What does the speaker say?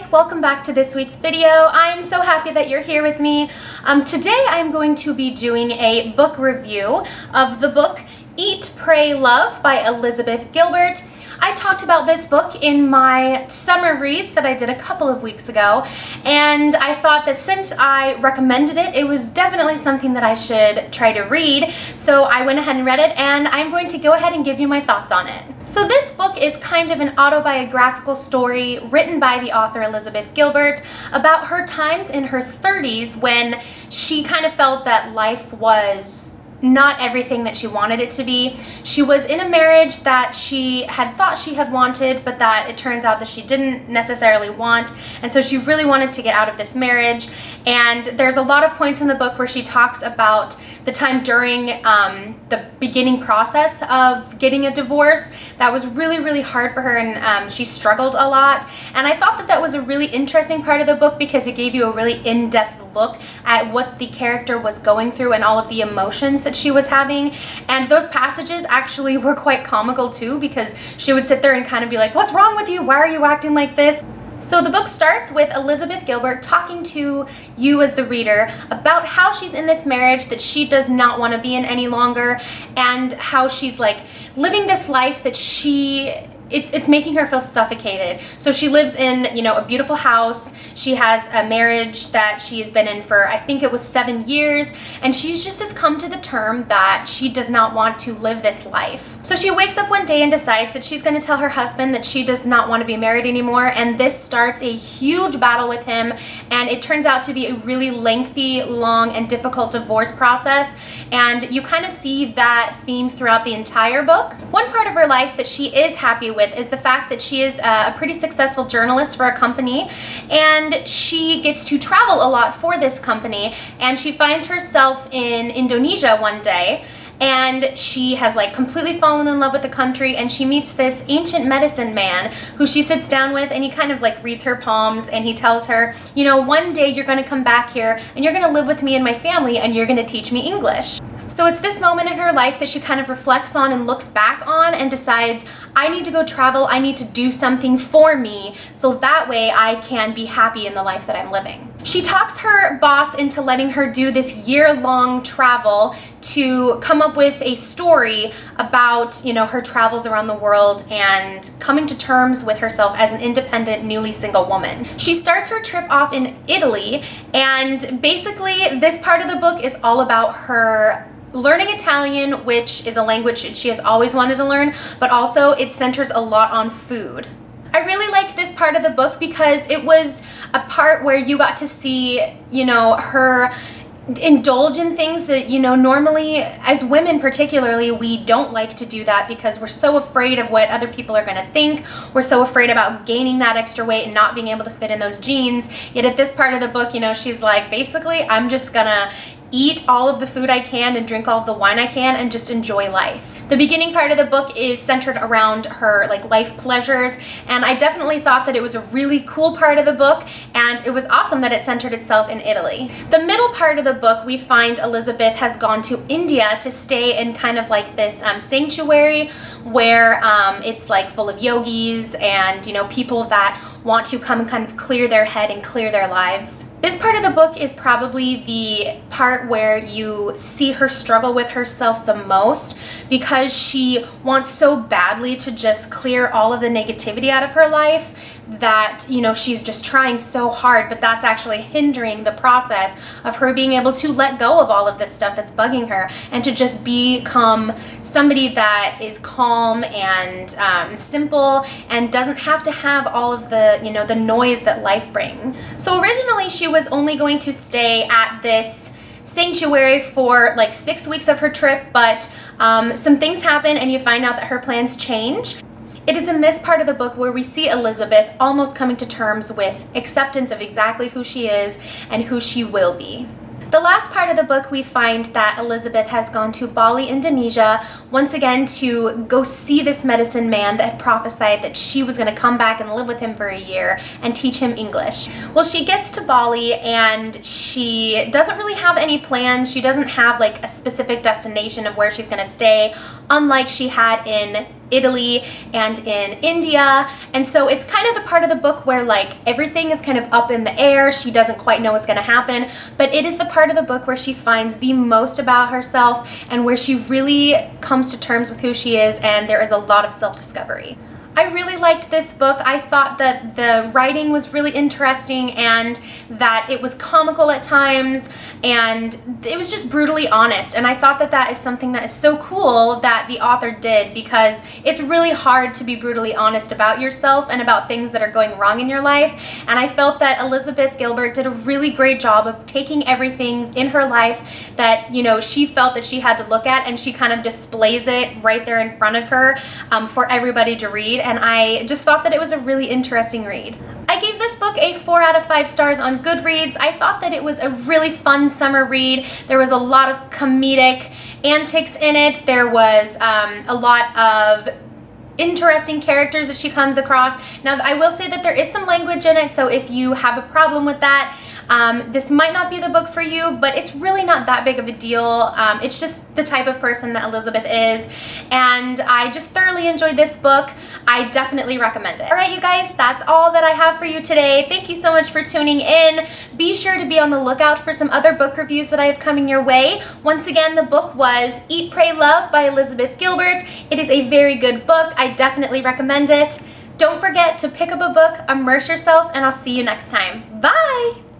guys, welcome back to this week's video. I'm so happy that you're here with me. Today I'm going to be doing a book review of the book Eat, Pray, Love by Elizabeth Gilbert. I talked about this book in my summer reads that I did a couple of weeks ago, and I thought that since I recommended it, it was definitely something that I should try to read. So I went ahead and read it, and I'm going to go ahead and give you my thoughts on it. So this book is kind of an autobiographical story written by the author Elizabeth Gilbert about her times in her 30s when she kind of felt that life was not everything that she wanted it to be. She was in a marriage that she had thought she had wanted, but that it turns out that she didn't necessarily want, and so she really wanted to get out of this marriage. And there's a lot of points in the book where she talks about the time during the beginning process of getting a divorce that was really, really hard for her, and she struggled a lot. And I thought that that was a really interesting part of the book because it gave you a really in-depth look at what the character was going through and all of the emotions that she was having. And those passages actually were quite comical too, because she would sit there and kind of be like, "What's wrong with you? Why are you acting like this?" So the book starts with Elizabeth Gilbert talking to you as the reader about how she's in this marriage that she does not want to be in any longer, and how she's like living this life that it's making her feel suffocated. So she lives in, a beautiful house. She has a marriage that she has been in for, I think it was 7 years, and she's just has come to the term that she does not want to live this life. So she wakes up one day and decides that she's going to tell her husband that she does not want to be married anymore, and this starts a huge battle with him, and it turns out to be a really lengthy, long, and difficult divorce process, and you kind of see that theme throughout the entire book. One part of her life that she is happy with is the fact that she is a pretty successful journalist for a company, and she gets to travel a lot for this company, and she finds herself in Indonesia one day, and she has like completely fallen in love with the country, and she meets this ancient medicine man who she sits down with, and he kind of like reads her palms, and he tells her, one day you're going to come back here and you're going to live with me and my family, and you're going to teach me English. So it's this moment in her life that she kind of reflects on and looks back on and decides, I need to go travel, I need to do something for me so that way I can be happy in the life that I'm living. She talks her boss into letting her do this year-long travel to come up with a story about, her travels around the world and coming to terms with herself as an independent, newly single woman. She starts her trip off in Italy, and basically this part of the book is all about her learning Italian, which is a language she has always wanted to learn, but also it centers a lot on food. I really liked this part of the book because it was a part where you got to see, her indulge in things that, normally as women particularly, we don't like to do that because we're so afraid of what other people are going to think. We're so afraid about gaining that extra weight and not being able to fit in those jeans. Yet at this part of the book, she's like, basically, I'm just gonna eat all of the food I can and drink all of the wine I can and just enjoy life. The beginning part of the book is centered around her life pleasures, and I definitely thought that it was a really cool part of the book, and it was awesome that it centered itself in Italy. The middle part of the book, we find Elizabeth has gone to India to stay in kind of like this sanctuary where it's like full of yogis and people that want to come and kind of clear their head and clear their lives. This part of the book is probably the part where you see her struggle with herself the most, because she wants so badly to just clear all of the negativity out of her life that, she's just trying so hard, but that's actually hindering the process of her being able to let go of all of this stuff that's bugging her and to just become somebody that is calm and simple and doesn't have to have all of the, the noise that life brings. So originally she was only going to stay at this sanctuary for 6 weeks of her trip, but some things happen and you find out that her plans change. It is in this part of the book where we see Elizabeth almost coming to terms with acceptance of exactly who she is and who she will be. The last part of the book, we find that Elizabeth has gone to Bali, Indonesia, once again to go see this medicine man that had prophesied that she was going to come back and live with him for a year and teach him English. Well, she gets to Bali and she doesn't really have any plans. She doesn't have a specific destination of where she's going to stay, unlike she had in Italy and in India. And so it's kind of the part of the book where like everything is kind of up in the air. She doesn't quite know what's going to happen, but it is the part of the book where she finds the most about herself and where she really comes to terms with who she is, and there is a lot of self-discovery. I really liked this book. I thought that the writing was really interesting and that it was comical at times, and it was just brutally honest. And I thought that that is something that is so cool that the author did, because it's really hard to be brutally honest about yourself and about things that are going wrong in your life. And I felt that Elizabeth Gilbert did a really great job of taking everything in her life that, you know, she felt that she had to look at, and she kind of displays it right there in front of her for everybody to read. And I just thought that it was a really interesting read. I gave this book a 4 out of 5 stars on Goodreads. I thought that it was a really fun summer read. There was a lot of comedic antics in it. There was a lot of interesting characters that she comes across. Now, I will say that there is some language in it, so if you have a problem with that, this might not be the book for you, but it's really not that big of a deal. It's just the type of person that Elizabeth is, and I just thoroughly enjoyed this book. I definitely recommend it. All right, you guys, that's all that I have for you today. Thank you so much for tuning in. Be sure to be on the lookout for some other book reviews that I have coming your way. Once again, the book was Eat, Pray, Love by Elizabeth Gilbert. It is a very good book. I definitely recommend it. Don't forget to pick up a book, immerse yourself, and I'll see you next time. Bye!